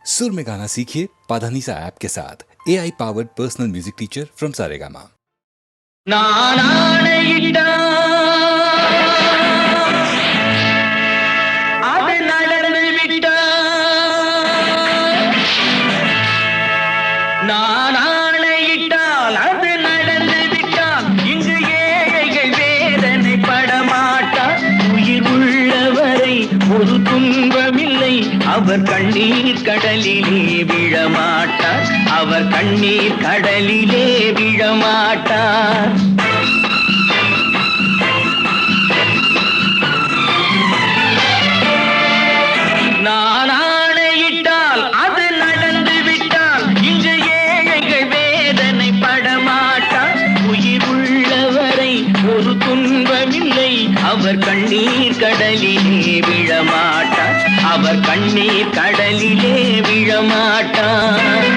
सुर में गाना सीखिए पाधानीसा ऐप के साथ AI powered personal music teacher from Saregama. நான் ஆணையிட்டா அது நடந்து விட்டா நான் ஆணையிட்டால் அது நடந்து விட்டால் இங்கு ஏழைகள் வேதனை படமாட்டா உயிர் உள்ளவரை ஒரு துன்பமில்லை அவர் கண்ணீர் கடலிலே விழமாட்டார் அவர் கண்ணீர் கடலிலே விழமாட்டார் நான் ஆணையிட்டால் அது நடந்து விட்டால் இங்கு ஏழைகள் வேதனை படமாட்டார் உயிர் உள்ளவரை ஒரு துன்பமில்லை அவர் கண்ணீர் கடலிலே விழமாட்டார் அவர் கண்ணீர் கடலிலே விழமாட்டார்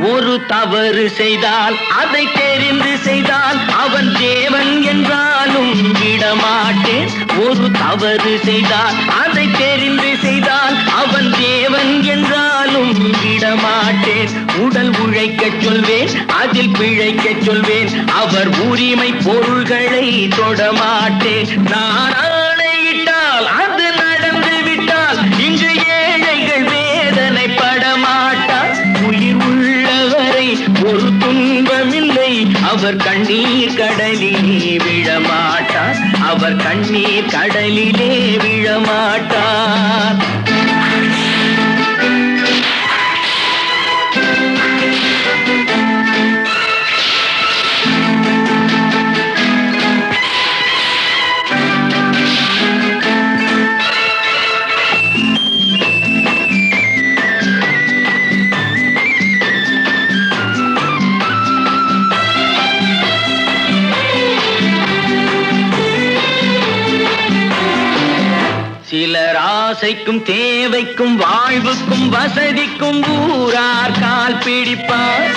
ஒரு தவறு செய்தால் அதை தெரிந்து செய்தால் அவன் தேவன் என்றாலும் விடமாட்டேன் ஒரு தவறு செய்தால் அதை தெரிந்து செய்தால் அவன் தேவன் என்றாலும் விடமாட்டேன் உடல் உழைக்கச் சொல்வேன் அதில் பிழைக்கச் சொல்வேன் அவர் உரிமை பொருள்களை தொடமாட்டேன் நான் ஆணையிட்டால் அது நடந்து விட்டால் இங்கு ஏழைகள் வேதனை படமாட்டார் உயிர் உள்ளவரை ஒரு துன்பமில்லை அவர் கண்ணீர் கடலிலே விழமாட்டார் அவர் கண்ணீர் கடலிலே விழமாட்டார் சிலர் ஆசைக்கும் தேவைக்கும் வாழ்வுக்கும் வசதிக்கும் ஊரார் கால் பிடிப்பார்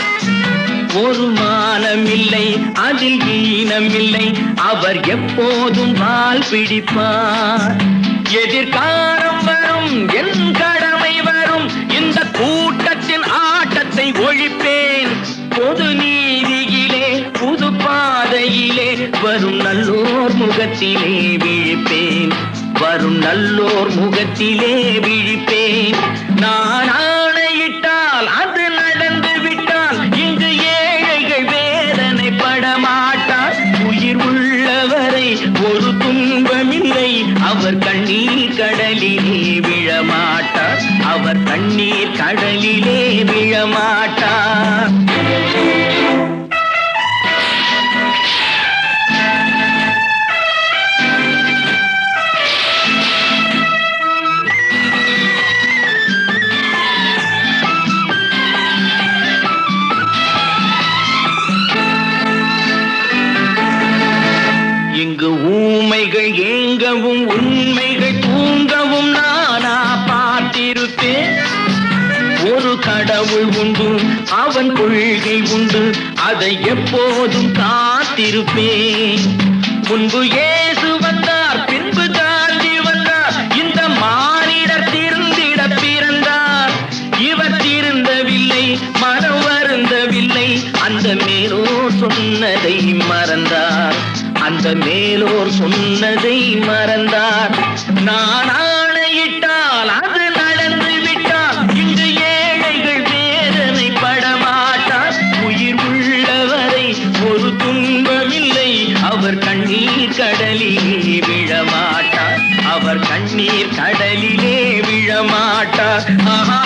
ஒரு மானமில்லை அதில் ஈனமில்லை அவர் எப்போதும் வால் பிடிப்பார் எதிர்காலம் வரும் என் கடமை வரும் இந்த கூட்டத்தின் ஆட்டத்தை ஒழிப்பேன் பொது நீதியிலே புது பாதையிலே வரும் நல்லோர் முகத்திலே விழிப்பேன் வரும் நல்லோர் முகத்திலே விழிப்பேன் நான் ஆணையிட்டால் அது நடந்து விட்டால் இங்கு ஏழைகள் வேதனை படமாட்டார் உயிர் உள்ளவரை ஒரு துன்பமில்லை அவர் கண்ணீர் கடலிலே விழமாட்டார் அவர் கண்ணீர் கடலிலே விழமாட்டார் இங்கு ஊமைகள் ஏங்கவும் உண்மைகள் தூங்கவும் நானா பார்த்திருப்பேன் ஒரு கடவுள் உண்டு அவன் கொள்கை உண்டு அதை எப்போதும் காத்திருப்பேன் முன்பு இயேசு வந்தார் பின்பு காந்தி வந்தார் இந்த மானிடர் திருந்திட பிறந்தார் இவர் திருந்தவில்லை மனம் வருந்தவில்லை அந்த மேலோர் சொன்னதை மறந்தார் அந்த மேலோர் சொன்னதை மறந்தார் நான் ஆணையிட்டால் அது நடந்து விட்டால் இங்கு ஏழைகள் வேதனை படமாட்டார் உயிர் உள்ளவரை ஒரு துன்பமில்லை அவர் கண்ணீர் கடலிலே விழமாட்டார் அவர் கண்ணீர் கடலிலே விழமாட்டார் ஆஹா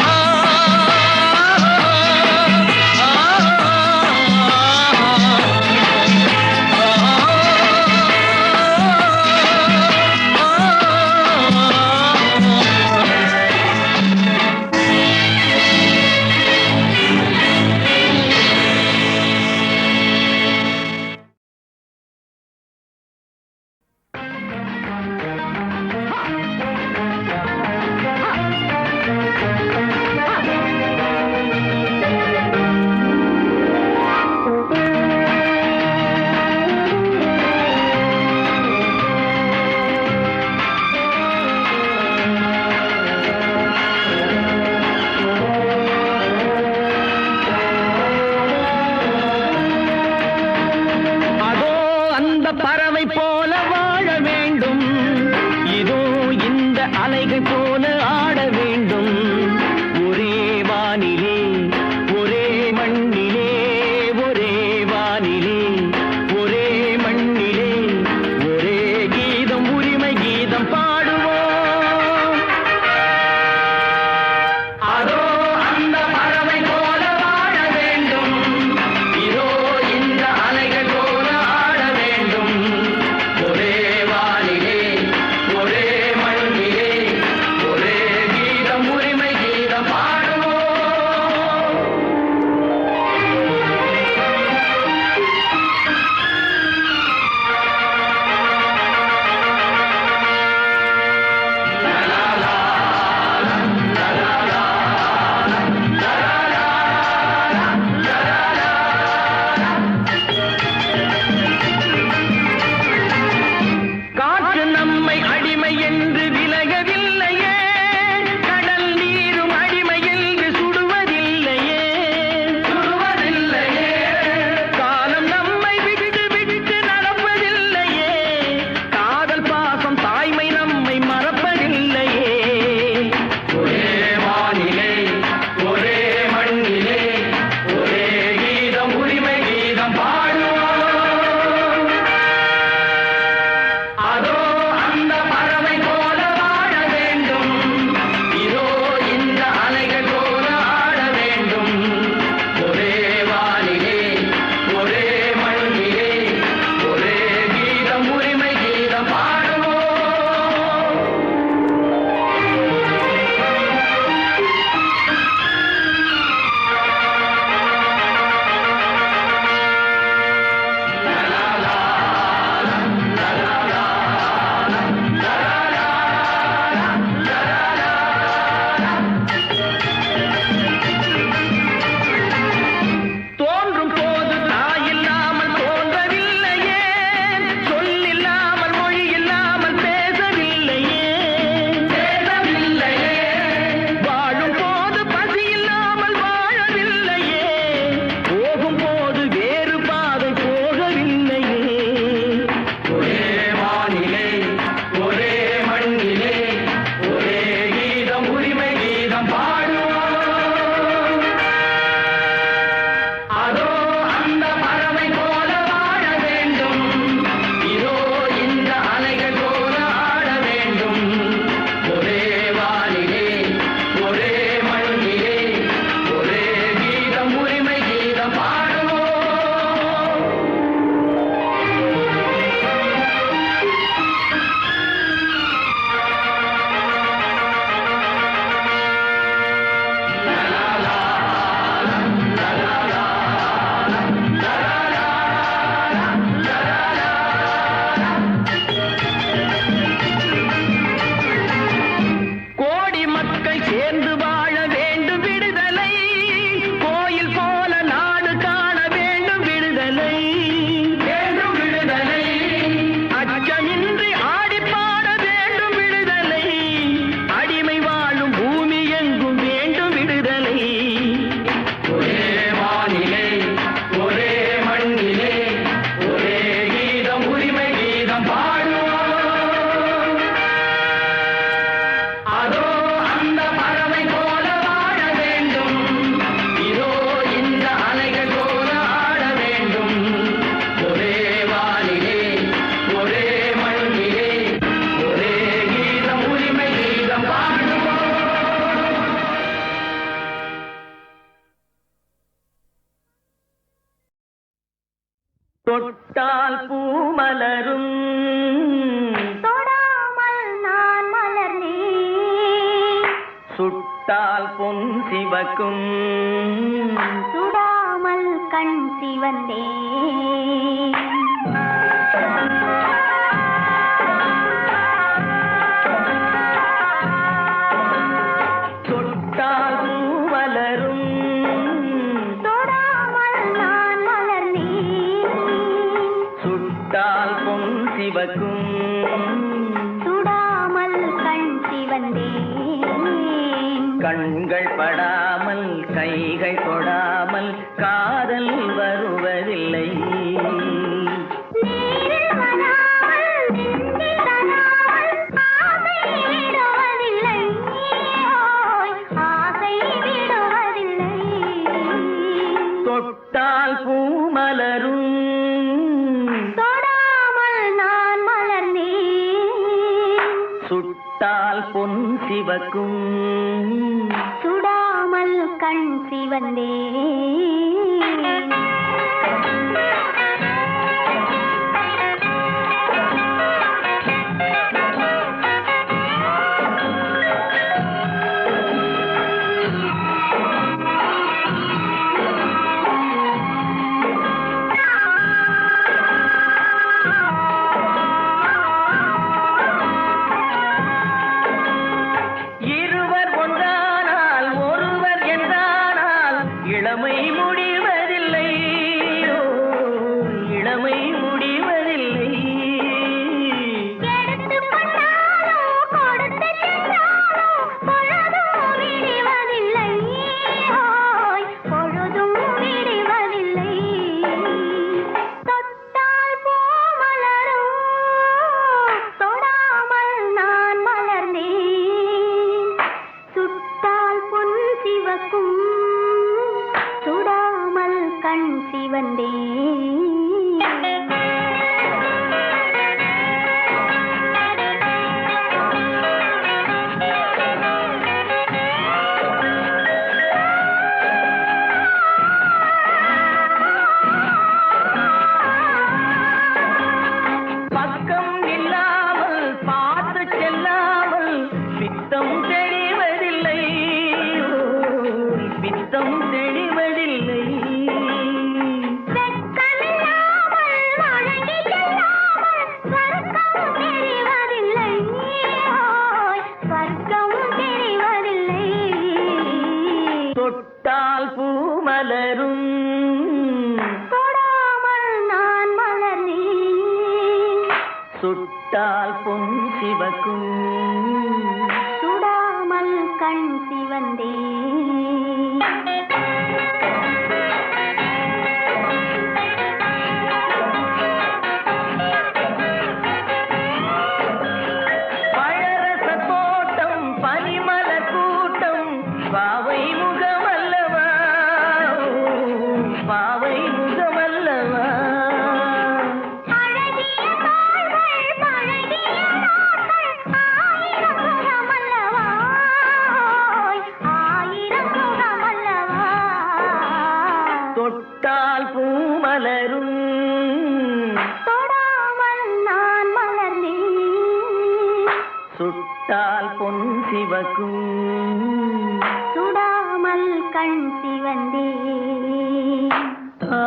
தொட்டால் பூ மலரும் தொடாமல் நான் மலர்ந்தேன் சுட்டால் பொன் சிவக்கும் சுடாமல் கண் சிவந்தேன் தொட்டால் பூ மலரும் தொடாமல் நான் மலர்ந்தேன் சுட்டால் பொன் சிவக்கும் சுடாமல் கண் சிவந்தேன் கண்கள் படாமல் கைகள் தொடாமல் காதல் வருவதில்லை நீரில் வராமல் நெஞ்சில் தராமல் ஆசை விடுவதில்லை ஓய், ஆசை விடுவதில்லை தொட்டால் பூ மலரும் தொடாமல் நான் மலர்ந்தேன் சுட்டால் பொன் சிவக்கும் சுடாமல் கண் சிவந்தேன் இருவர் ஒன்றானால் ஒருவர் என்றானால் இளமை முடிவதில்லை ஓ, இளமை முடிவதில்லை எடுத்துக் கொண்டாலோ கொடுத்து சென்றாலோ பொழுதும் விடுவதில்லை ஓய், பொழுதும் விடுவதில்லை தொட்டால் பூ மலரும் தொடாமல் நான் மலர்ந்தேன் சுட்டால் பொன் சிவக்கும் சுடாமல் கண் சிவந்தேன் பக்கம் இல்லாமல் பார்த்து செல்லாமல் பித்தம் தெளிவதில்லை ஓ, பித்தம் தெளிவதில்லை வெட்கமில்லாமல் வழங்கி செல்லாமல் ஸ்வர்க்கம் தெரிவதில்லை ஓய், ஸ்வர்க்கம் தெரிவதில்லை தொட்டால் பூ மலரும் தொடாமல் நான் மலர்ந்தேன் சுட்டால் பொன் சிவக்கும் சுடாமல் கண் சிவந்தேன் பழரச தோட்டம் பனிமலர் கூட்டம் பாவை முகமல்லவா ஓ, பாவை முகமல்லவா அழகிய தாள்கள் பழகிய நாட்கள் ஆயிரம் சுகமல்லவா ஓய், ஆயிரம் சுகமல்லவா தொட்டால் பூ மலரும் தொடாமல் நான் மலர்ந்தேன் சுட்டால் பொன் சிவக்கும் சுடாமல் கண் சிவந்தேன் ஆ.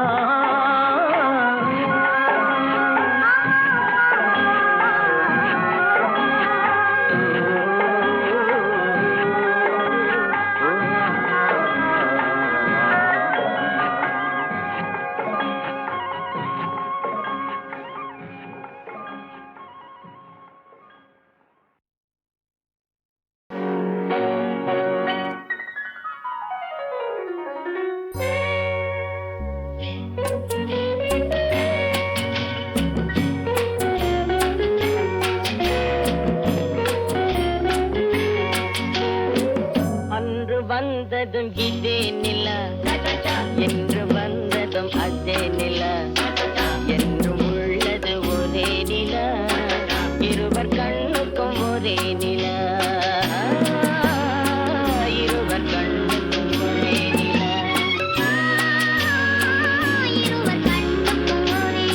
அன்று வந்ததும் இதே நிலா என்று வந்ததும் அதே நிலா என்றும் உள்ளது ஒரே நிலா இருவர் கண்ணுக்கும் ஒரே நிலா இருவர் கண்ணுக்கும் ஒரே நிலா இருவர் கண்ணுக்கும் ஒரே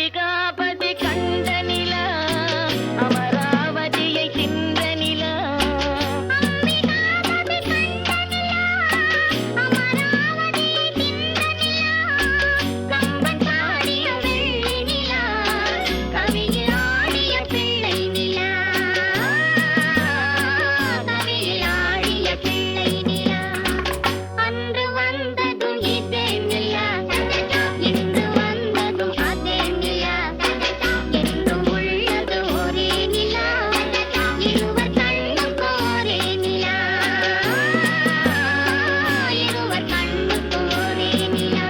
அம்பிகாபதி கண்ட நிலா அமராவதியை தின்ற நிலா கம்பன் பாடிய வெள்ளி நிலா கவியில் ஆடிய பிள்ளை நிலா கவியில் ஆடிய பிள்ளை நிலா அன்று வந்ததும் இதே நிலா இன்று வந்ததும் அதே நிலா என்றும் உள்ளது ஒரே நிலா இருவர் கண்ணுக்கு ஒரே நிலா இருவர் கண்ணுக்கு ஒரே நிலா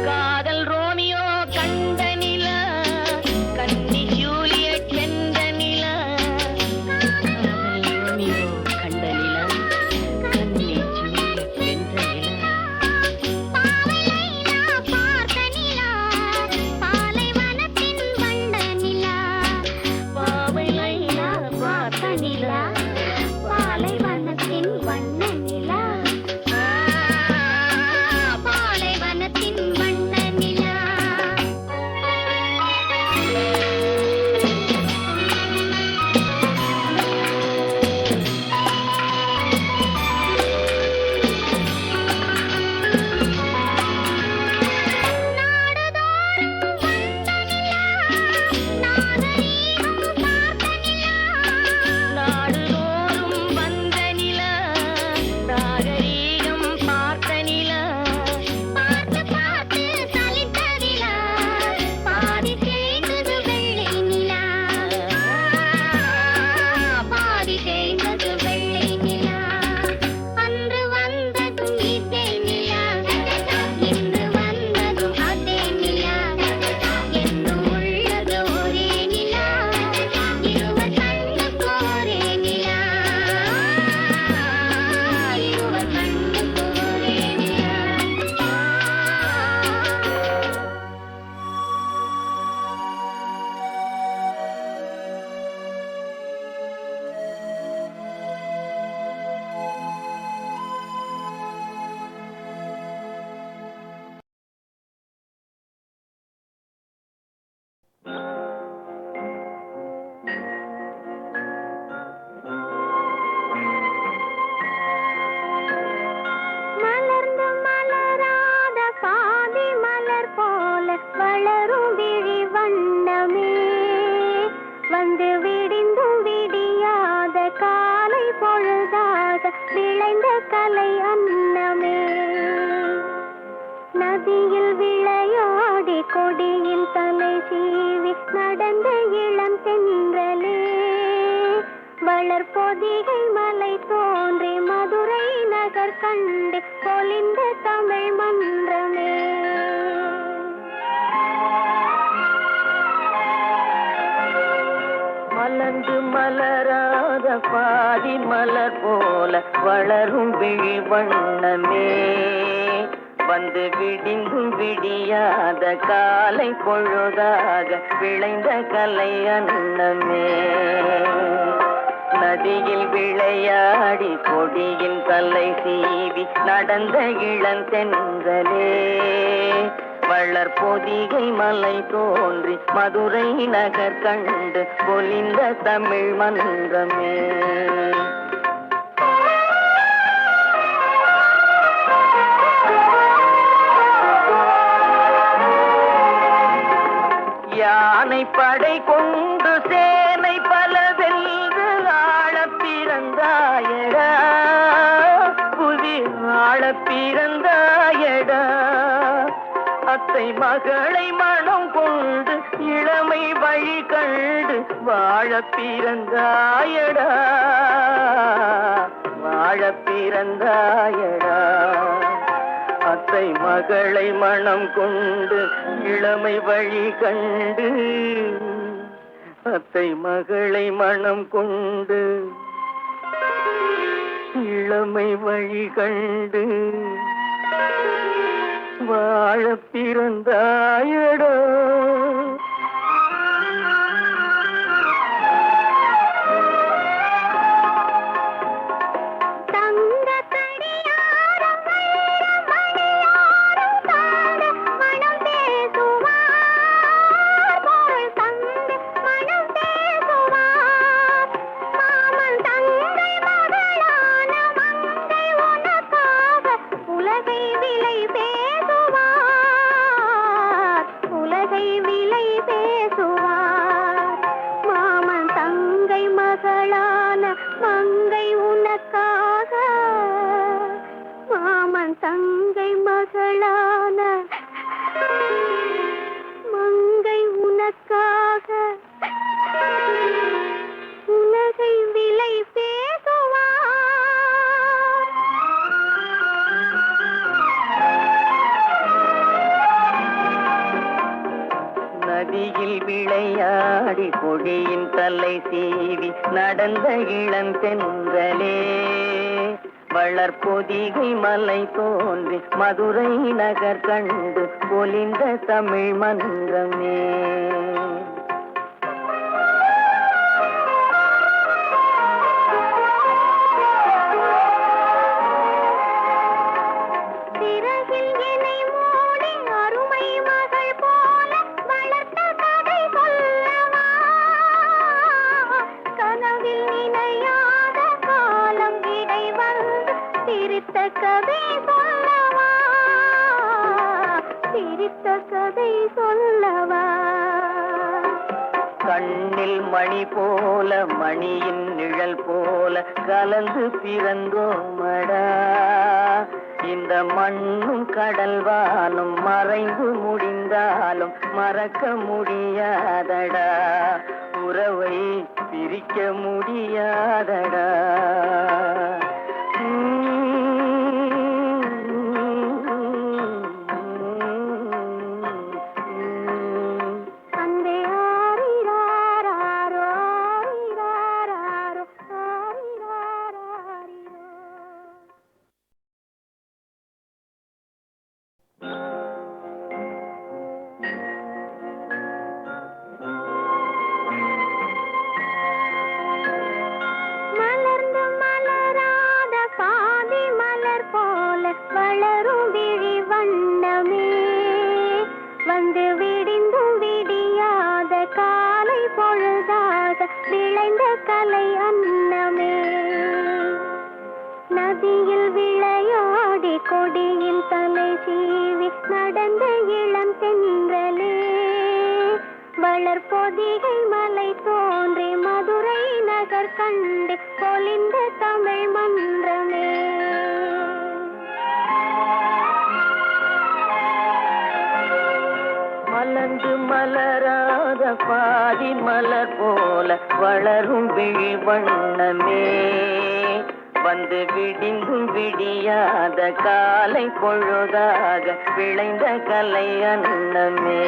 காதல் ரோமியோ கண்ட நிலா கன்னி ஜூலியட் சென்ற நிலா காதல் ரோமியோ கண்ட நிலா கன்னி ஜூலியட் சென்ற நிலா பார்த்த நிலா பாலைவனத்தின் வண்ண நிலா பாவை லைலா பார்த்த நிலா பாலைவனத்தின் வண்ண நிலா பாலைவனத்தின் வண்ண நிலா நாடுதோறும் வந்த நிலா நாகரீகம் பார்த்த நிலா பார்த்து பார்த்து சலித்த நிலா பாதி தேய்ந்தது வெள்ளை நிலா பாதி தேய்ந்தது வெள்ளை நிலா அன்று வந்ததும் இதே நிலா இன்று வந்ததும் அதே நிலா என்றும் உள்ளது ஒரே நிலா இருவர் கண்ணுக்கு ஒரே நிலா இருவர் கண்ணுக்கு ஒரே நிலா மலர்ந்து மலராத பாதி மலர் போல வளரும் விழி வண்ணமே வந்து விடிந்தும் விடியாத காலை பொழுதாக விளைந்த கலை அன்னமே நதியில் விளையாடி கொடியில் தலை சீவி நடந்த இளம் தென்றலே வளர் பொதிகை மலை தோன்றி மதுரை நகர் கண்டு பொலிந்த தமிழ் மன்றமே மலர்ந்து மலராத பாதி மலர் போல வளரும் விழி வண்ணமே வந்து விடிந்தும் விடியாத காலை பொழுதாக விளைந்த கலை அன்னமே நதியில் விளையாடி கொடியின் தலை சீவி நடந்த இளந்தென்றலே வளர் பொதிகை மலை தோன்றி மதுரை நகர் கண்டு பொலிந்த தமிழ் மன்றமே யானை படை கொண்டு சேனை பல வென்று ஆளப் பிறந்தாயடா புதி ஆளப் பிறந்தாயடா அத்தை மகளை மனம் கொண்டு இளமை வழி கண்டு வாழப் பிறந்தாயடா வாழப் பிறந்தாயடா அத்தை மகளை மனம் கொண்டு இளமை வழி கண்டு அத்தை மகளை மனம் கொண்டு இளமை வழி கண்டு வாழ பிறந்தாயடா தங்கை மகளான மங்கை உனக்காக உலகை விலை பேசுவார். நதியில் விளையாடி கொடியின் தலை சீவி நடந்த இளம் தென்றலே, வளர்பொதிகை மலை தோன்றி மதுரை நகர் கண்டு பொலிந்த தமிழ் மன்றமே. பிறகில் என்னை மூடி அருமை மகள் போல வளர்த்த கதை சொல்லவா, கனவில் நினையாத காலம் இடை வந்து பிரித்த கதை சொல்லவா, பிரித்த கதை சொல்லவா. கண்ணில் மணி போல மணியின் நிழல் போல கலந்து பிறந்தோமடா, இந்த மண்ணும் கடல் வானும் மறைந்து முடிந்தாலும் மறக்க முடியாதடா, உறவை பிரிக்க முடியாதடா. அன்பே ஆரிராராரோ, ஆரிராராரோ, ஆரிராராரிரோ. மலர்ந்து மலராத பாதி மலர் போல வளரும் விழி வண்ணமே, வந்து விடிந்தும் விடியாத காலை பொழுதாக விளைந்த கலை அன்னமே. நதியில் விளையாடி கொடியில் தலை சீவி நடந்த இளம் தென்றலே, வளர்பொதிகை மலை தோன்றி மதுரை நகர் கண்டு பொலிந்த தமிழ் மன்றமே. மலர்ந்து மலராத பாதி மலர் போல வளரும் விழி வண்ணமே, வந்து விடிந்தும் விடியாத காலை பொழுதாக விளைந்த கலை அன்னமே.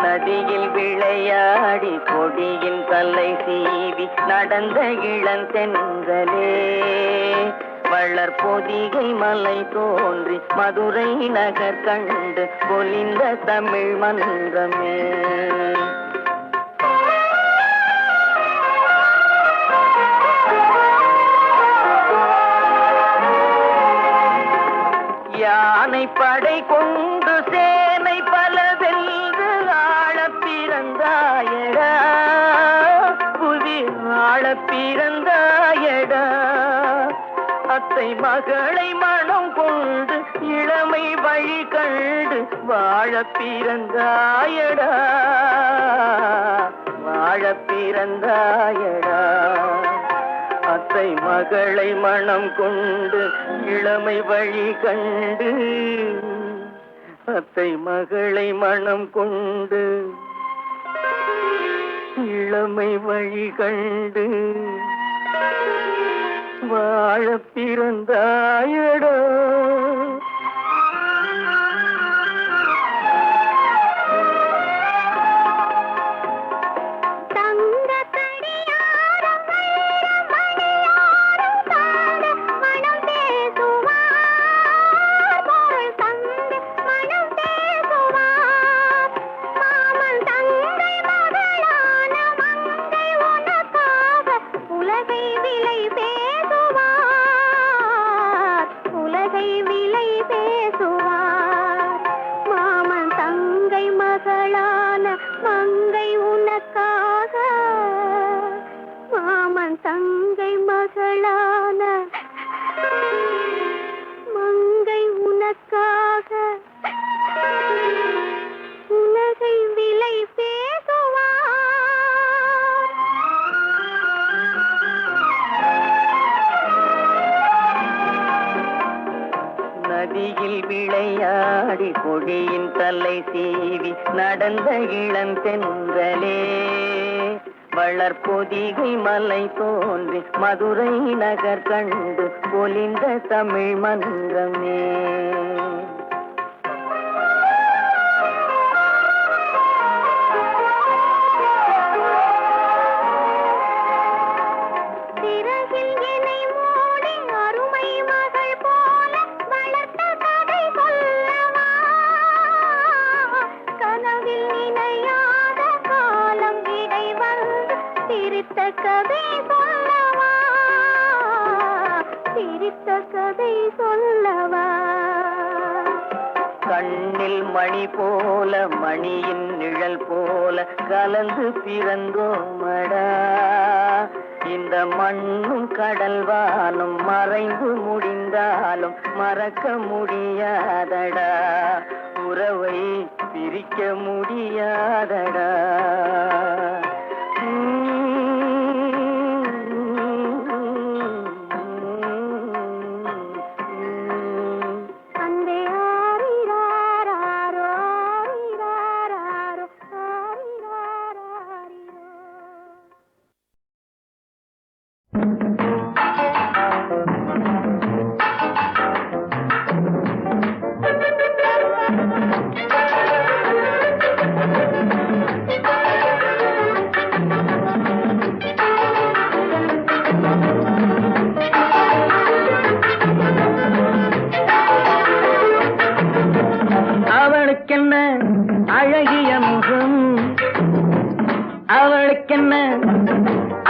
நதியில் விளையாடி கொடியின் தலை சீவி நடந்த இளம் தென்றலே, வளர்பொதிகை மலை தோன்றி மதுரை நகர் கண்டு பொலிந்த தமிழ் மன்றமே. யானை படை கொண்டு சேனை பல வென்று ஆளப் பிறந்தாயடா, புவி ஆளப் பிறந்தாயடா. அத்தை மகளை மனம் கொண்டு இளமை வழி கண்டு வாழப் பிறந்தாயடா, வாழப் பிறந்தாயடா. அத்தை மகளை மனம் கொண்டு இளமை வழி கண்டு, அத்தை மகளை மனம் கொண்டு இளமை வழி கண்டு வாழப் பிறந்தாயடா. தங்கை மகளான மங்கை உனக்காக உலகை விலை பேசுவார். சீவி நடந்த இளந்தென்றலே வளர்பொதிகை மலை தோன்றி மதுரை நகர் கண்டு பொலிந்த தமிழ் மன்றமே. கண்ணில் மணி போல மணியின் நிழல் போல கலந்து பிறந்தோமடா. இந்த மண்ணும் கடல்வானும் மறைந்து முடிந்தாலும் மறக்க முடியாதடா. உறவை பிரிக்க முடியாதடா. அவளுக்கென்ன அழகிய முகம், அவளுக்கென்ன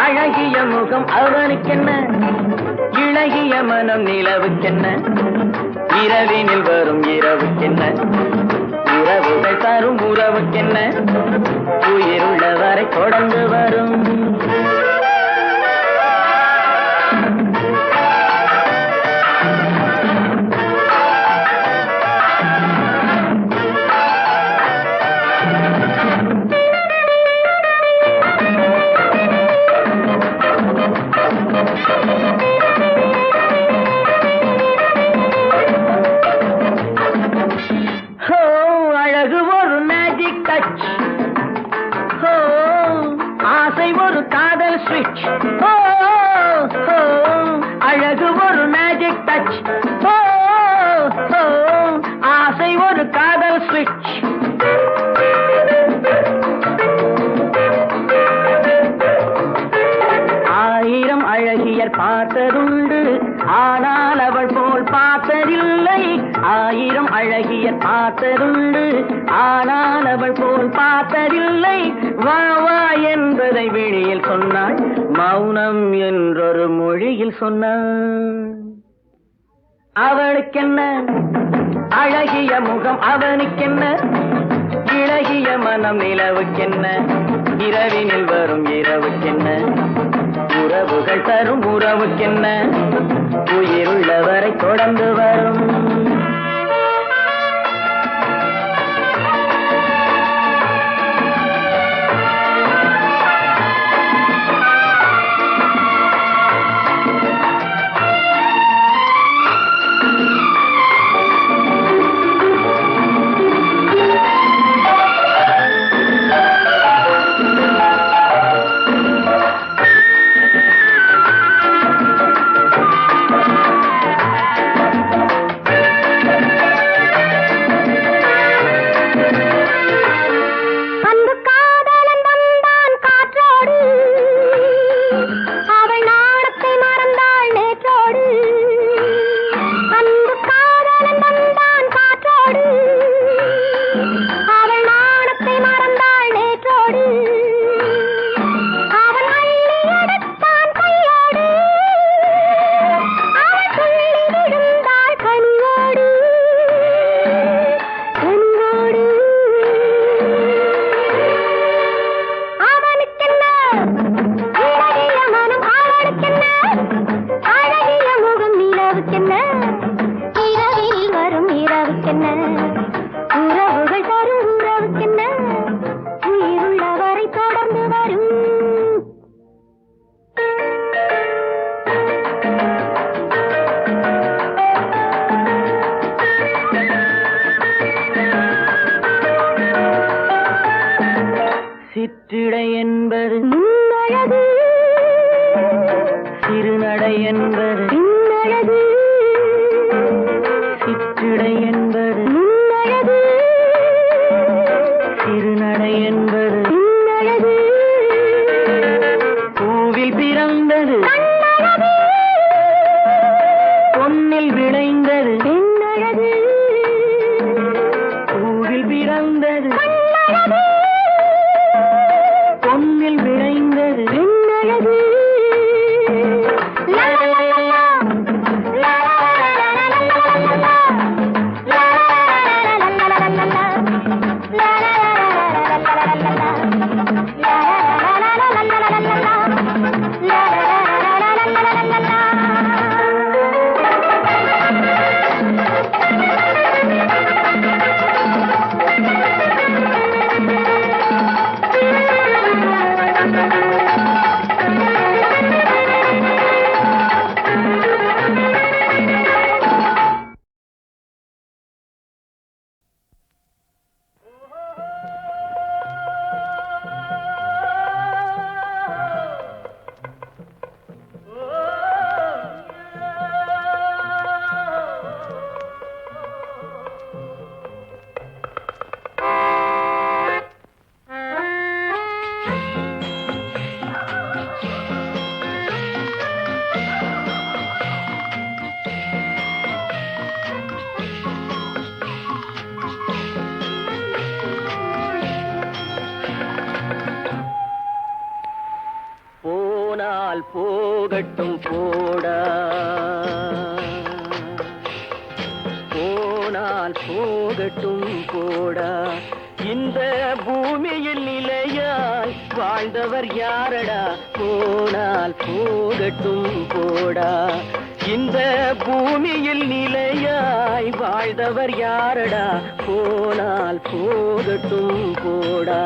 அழகிய முகம், அவனுக்கென்ன இளகிய மனம், நிலவுக்கென்ன இரவினில் வரும் இரவுக்கென்ன உறவுகள் தரும் உறவுக்கென்ன உயிருள்ளவரை தொடர்ந்து வரும். அழகு ஒரு மேஜிக் டச், ஆசை ஒரு காதல் ஸ்விட்ச். ஆயிரம் அழகியர் பார்த்ததுண்டு, ஆனால் அவள் போல் பார்த்ததில்லை. ஆயிரம் அழகியர் பார்த்ததுண்டு, ஆனால் அவள் போல் பார்த்ததில்லை. வா வா என்பதை வெளியில் சொன்னாள், மௌனம் என்றொரு மொழியில் சொன்னாள். அவளுக்கென்ன அழகிய முகம், அவனுக்கென்ன இளகிய மனம், நிலவுக்கென்ன இரவினில் வரும் இரவுக்கென்ன உறவுகள் தரும் உறவுக்கென்ன உயிருள்ளவரை தொடர்ந்து வரும். சிற்றிடை என்பது முன்னழகு சிறுநடை என்பது பின்னழகு சிற்றிடை என்பது முன்னழகு சிறுநடை என்பது பின்னழகு பூவில் பிறந்தது கண்ணழகு பொன்னில் விளைந்தது பெண்ணழகு பூவில் பிறந்தது கண்ணழகு பொன்னில் விளைந்தது பெண்ணழகு லா லா லா லா லா போனால் போகட்டும் போடா போனால் போகட்டும் போடா இந்த பூமியில் நிலையாய் வாழ்ந்தவர் யாரடா போனால் போகட்டும் போடா இந்த பூமியில் நிலையாய் வாழ்ந்தவர் யாரடா போனால் போகட்டும் போடா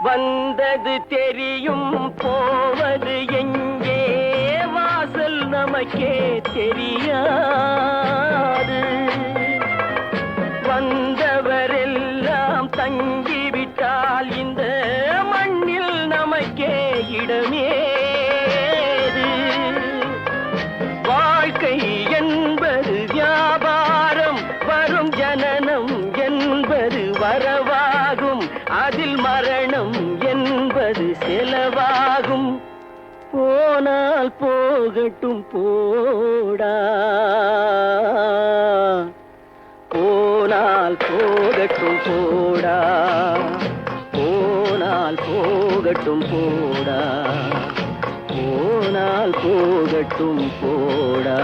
வந்தது தெரியும் போவது எங்கே வாசல் நமக்கே தெரியாது வந்தவரெல்லாம் தங்கிவிட்டால் இந்த மண்ணில் நமக்கே இடமேது வாழ்க்கை என்பது வியாபாரம் வரும் ஜனனம் என்பது வரவாகும் அதில் மரணம் என்பது செலவாகும் போனால் போகட்டும் போடா போனால் போகட்டும் போடா போனால் போகட்டும் போடா போனால் போகட்டும் போடா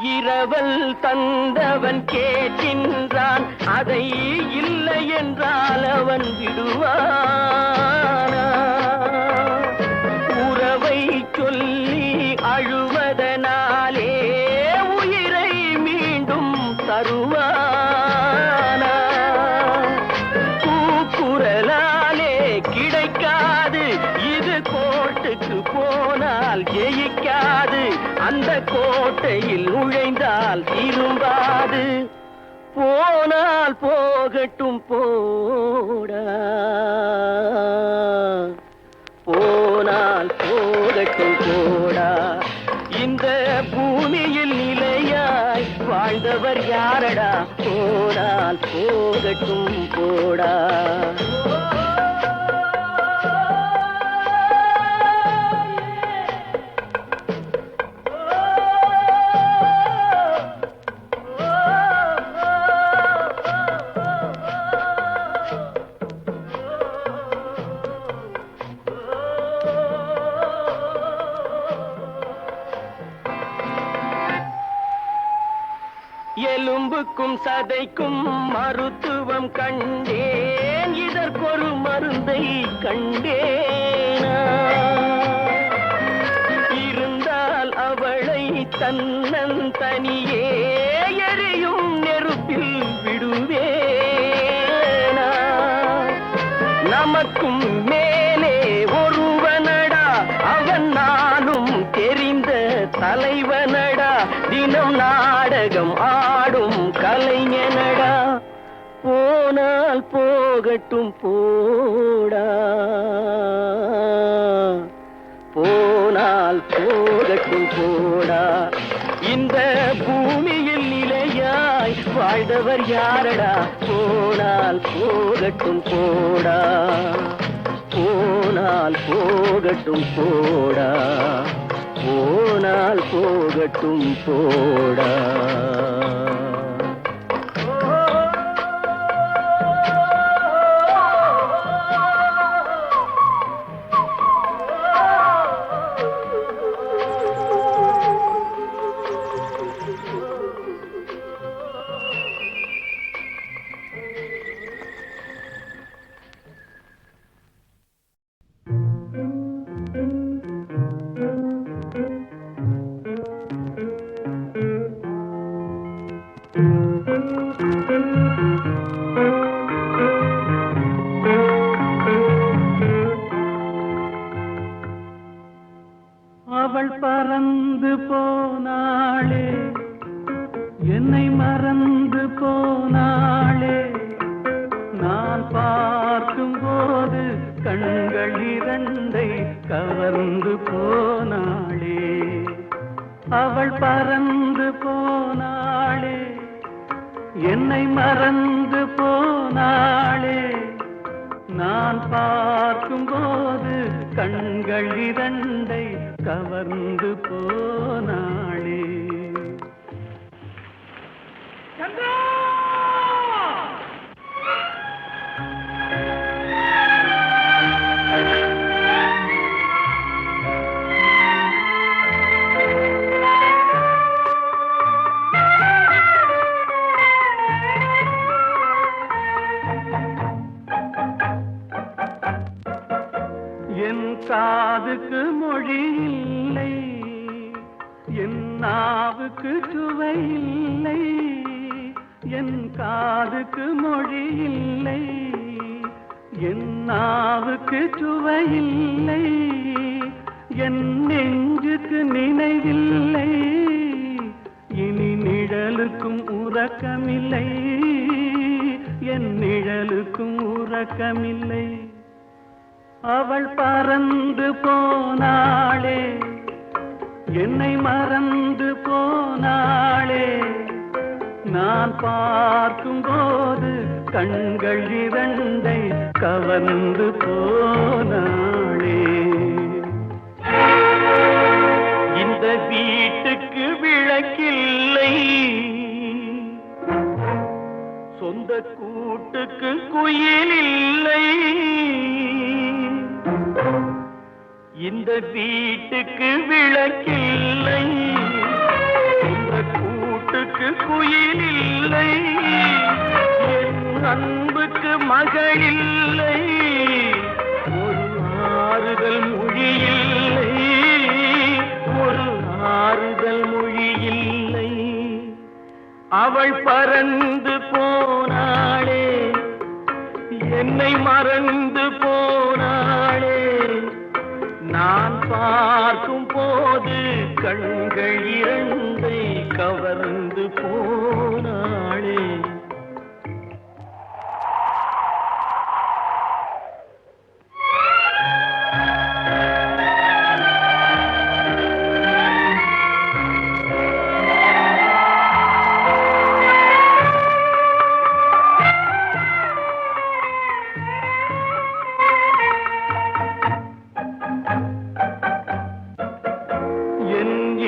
இரவல் தந்தவன் கேட்கின்றான் அதை இல்லை என்றால் அவன் விடுவானா உறவை சொல்லி அழுவதனாலே உயிரை மீண்டும் தருவானா கூக்குரலாலே கிடைக்காது இது கோட்டுக்கு போனால் ஜெயிக்காது அந்த கோட்டையில் நுழைந்தால் திரும்பாது போனால் போகட்டும் போடா போனால் போகட்டும் போடா இந்த பூமியில் நிலையாய் வாழ்ந்தவர் யாரடா போனால் போகட்டும் போடா எலும்புக்கும் சதைக்கும் மருத்துவம் கண்டேன், இதற்கொரு மருந்தை கண்டேனா. இருந்தால் அவளை தன்னந்தனியே எரியும் நெருப்பில் விடுவேனா. நமக்கும் மேலே ஒருவனடா, அவன் நானும் தெரிந்த தலைவனடா, தினம் நாடகம் ஆடும் கலைஞனடா. போனால் போகட்டும் போடா, போனால் போகட்டும் போடா. இந்த பூமியில் நிலையாய் வாழ்ந்தவர் யாரடா, போனால் போகட்டும் போடா, போனால் போகட்டும் போடா, போனால் போகட்டும் போடா. அவள் பறந்து போனாளே, என்னை மறந்து போனாளே. நான் பார்க்கும் போது கண்கள் இரண்டை கவர்ந்து போனாளே. அவள் பறந்து போனாளே, என்னை மறந்து போனாளே. நான் பார்க்கும் போது கண்கள் இரண்டை கவர்ந்து போனாளே. என் காதுக்கு மொழி இல்லை, என் நாவுக்கு சுவை இல்லை. என் காதுக்கு மொழி இல்லை, என் நாவுக்கு சுவை இல்லை. என் நெஞ்சுக்கு நினைவில்லை, இனி நிழலுக்கும் உறக்கமில்லை. என் நிழலுக்கும் உறக்கமில்லை. அவள் பறந்து போனாளே, என்னை மறந்து போனாளே. நான் பார்க்கும் போது கண்கள் இரண்டை கவர்ந்து போனாளே. இந்த வீட்டுக்கு விளக்கில்லை, சொந்த கூட்டுக்கு குயில் இல்லை. இந்த வீட்டுக்கு விளக்கில்லை, சொந்த கூட்டுக்கு குயில் இல்லை. என் அன்புக்கு மகள் இல்லை, ஒரு ஆறுதல் மொழி இல்லை, ஒரு ஆறுதல் மொழி இல்லை. அவள் பறந்து போனாளே, என்னை மறந்து போனாளே. நான் பார்க்கும் போது கண்கள் இரண்டை கவர்ந்து போனாளே.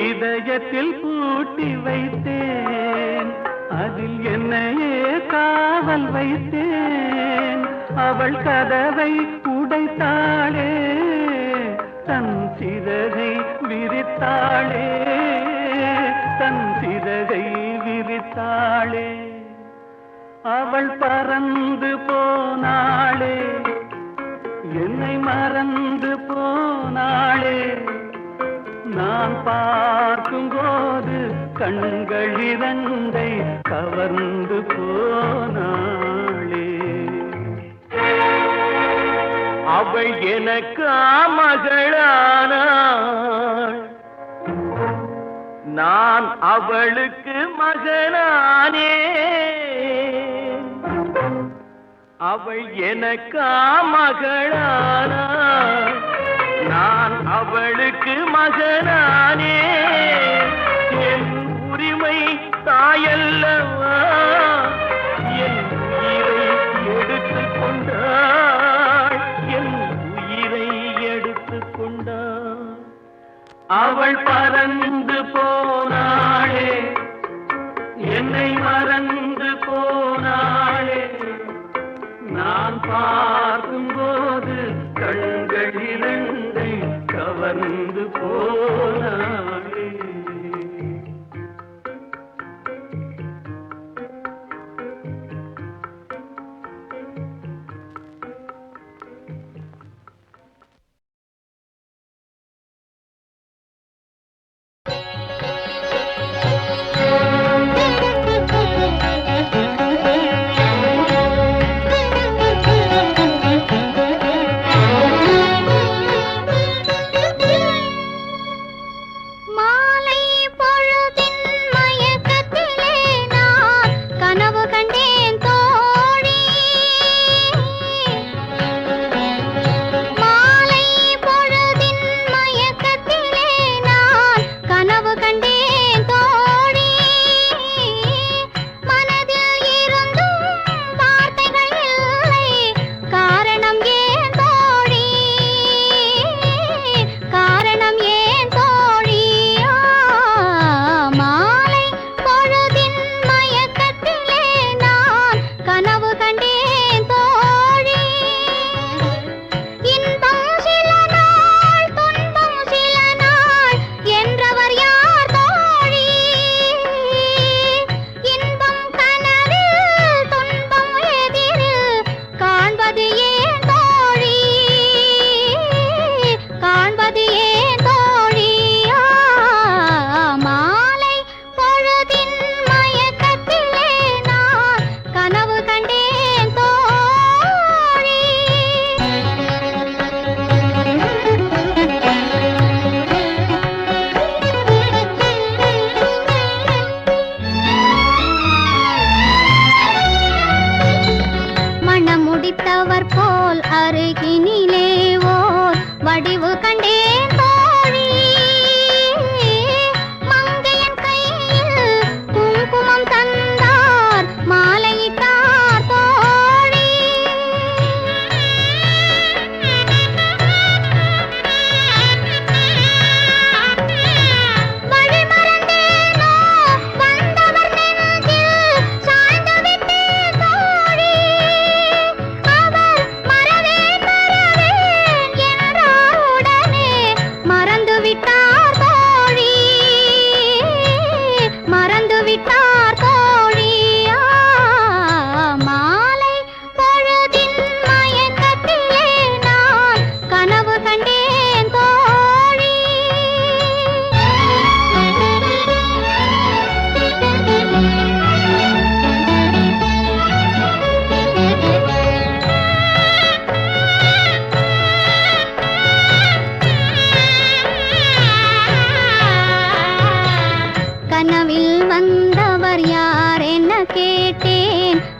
இதயத்தில் பூட்டி வைத்தேன், அதில் என்னையே காவல் வைத்தேன். அவள் கதவை உடைத்தாளே, தன் சிறகை விரித்தாளே, தன் சிறகை விரித்தாளே. உடைத்தாளே அவள் பறந்து போனாளே என்னை மறந்து போனாளே நான் பார்க்கும்போது கண்கள் இரண்டை கவர்ந்து போனாளே அவள் எனக்கு மகளானாள் நான் அவளுக்கு மகனானே அவள் எனக்கு மகளானாள் நான் அவளுக்கு மகனானே என் உரிமை தாயல்லவா என் உயிரை எடுத்துக் கொண்டாள் என் உயிரை எடுத்துக் கொண்டாள் அவள் பறந்து போனாளே என்னை மறந்து போனாளே நான் பார்க்கும்போது கண்கள் இரண்டை கவர்ந்து போனாளே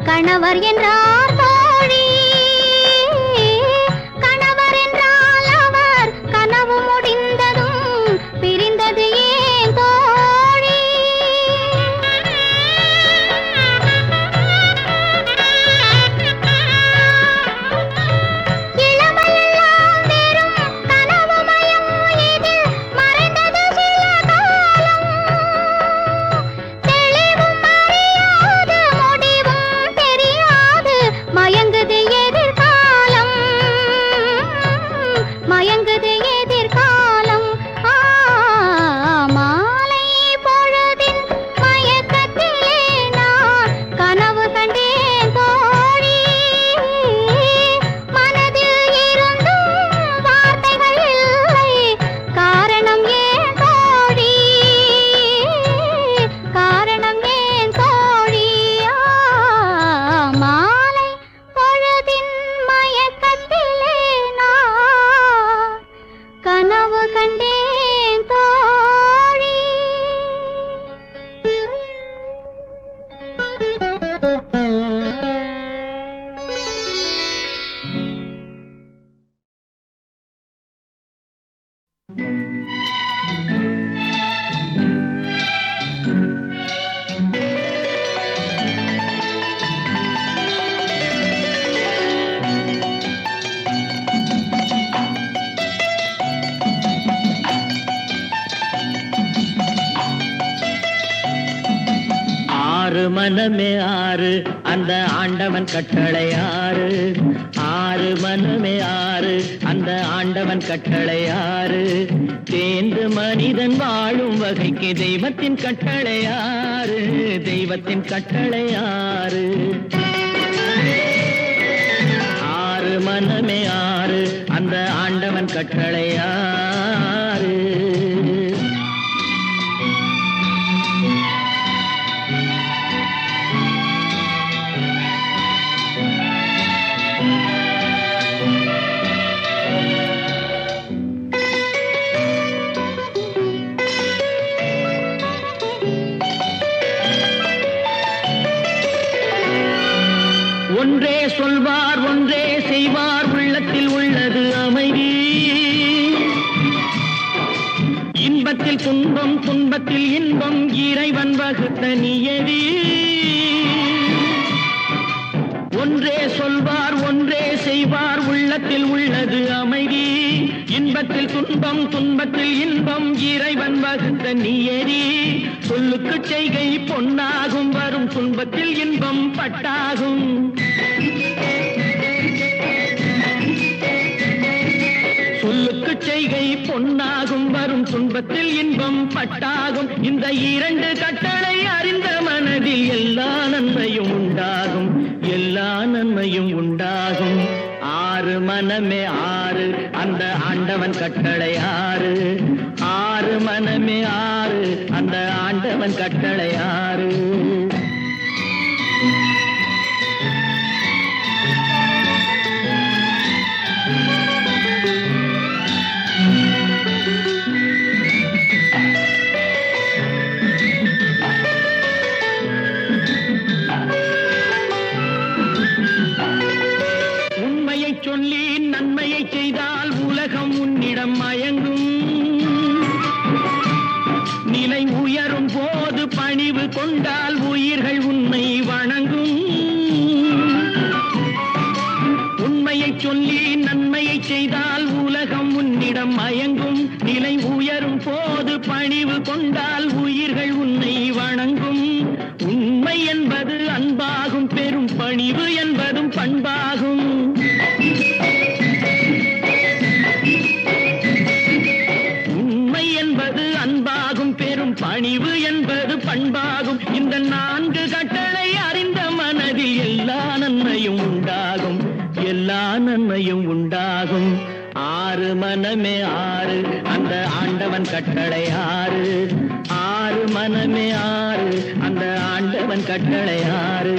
கணவர் என்றார் தோழி, கணவர் என்றால் அவர் கனவு முடிந்ததும் பிரிந்தது ஏன் தோழி? இளமையெல்லாம் வெறும் கனவுமயம், இதில் மறைந்தது சில காலம். தெளிவும் அறியாது முடிவும் தெரியாது ஆறு மனமே ஆறு அந்த ஆண்டவன் கட்டளை ஆறு. ஆறு மனமே ஆறு அந்த ஆண்டவன் கட்டளை ஆறு. தேர்ந்து மனிதன் வாழும் வகைக்கு தெய்வத்தின் கட்டளை ஆறு. தெய்வத்தின் கட்டளை ஆறு. ஆறு மனமே ஆறு அந்த ஆண்டவன் கட்டளை ஆறு. ஒன்றே சொல்வார் ஒன்றே செய்வார் உள்ளத்தில் உள்ளது அமைதி. இன்பத்தில் துன்பம் துன்பத்தில் இன்பம் இறைவன் வகுத்த நியதி. ஒன்றே சொல்வார் ஒன்றே செய்வார் உள்ளத்தில் உள்ளது அமைதி. இன்பத்தில் துன்பம் துன்பத்தில் இன்பம் இறைவன் வகுத்த நியதி. சொல்லுக்கு செய்கை பொன்னாகும் வரும் துன்பத்தில் இன்பம் பட்டாகும். சொல்லுக்கு செய்கை பொன்னாகும் வரும் துன்பத்தில் இன்பம் பட்டாகும். இந்த இரண்டு கட்டளை அறிந்த மனதில் எல்லா நன்மையும் உண்டாகும். எல்லா நன்மையும் உண்டாகும். ஆறு மனமே ஆறு அந்த ஆண்டவன் கட்டளை ஆறு. ஆறு மனமே ஆறு அந்த ஆண்டவன் கட்டளை ஆறு. சொல்லி நன்மையை செய்தால் உலகம் உன்னிடம் மயங்கும். நிலை உயரும் போது பணிவு கொண்டால் உயிர்கள் உன்னை வணங்கும். உண்மையை சொல்லி நன்மையை செய்தால் உலகம் உன்னிடம் மயங்கும். நிலை உயரும் போது பணிவு கொண்டால் உயிர்கள் உன்னை வணங்கும். உண்மை என்பது அன்பாகும் பெரும் பணிவு என்பதும் பண்பாகும். உண்மை என்பது அன்பாகும் பெரும் பணிவு என்பது பண்பாகும். இந்த நான்கு கட்டளை அறிந்த மனதில் எல்லா நன்மையும் உண்டாகும். எல்லா நன்மையும் உண்டாகும். ஆறு மனமே ஆறு அந்த ஆண்டவன் கட்டளை ஆறு. ஆறு மனமே ஆறு அந்த ஆண்டவன் கட்டளை ஆறு.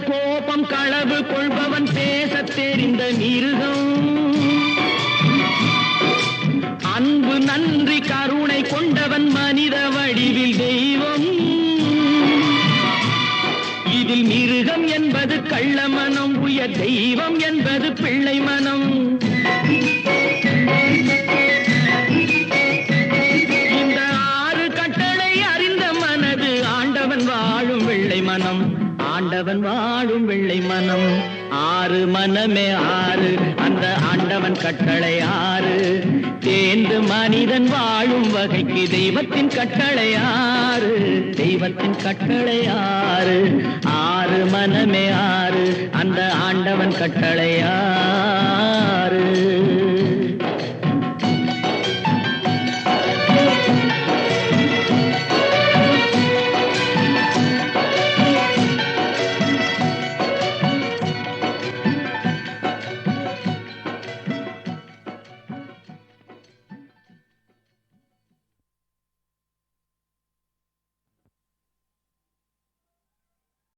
கோபம் களவு கொள்பவன் பேசத் தெரிந்த மிருகம். அன்பு நன்றி கருணை கொண்டவன் மனித வடிவில் தெய்வம். இதில் மிருகம் என்பது கள்ள மனம். உயர் தெய்வம் என்பது பிள்ளை மனம். இந்த ஆறு கட்டளை அறிந்த மனது ஆண்டவன் வாழும் வெள்ளை மனம். ஆண்டவன் வாழும் வெள்ளை மனம். ஆறு மனமே ஆறு அந்த ஆண்டவன் கட்டளை ஆறு. தேர்ந்து மனிதன் வாழும் வகைக்கு தெய்வத்தின் கட்டளை ஆறு. தெய்வத்தின் கட்டளை ஆறு. ஆறு மனமே ஆறு அந்த ஆண்டவன் கட்டளை ஆறு.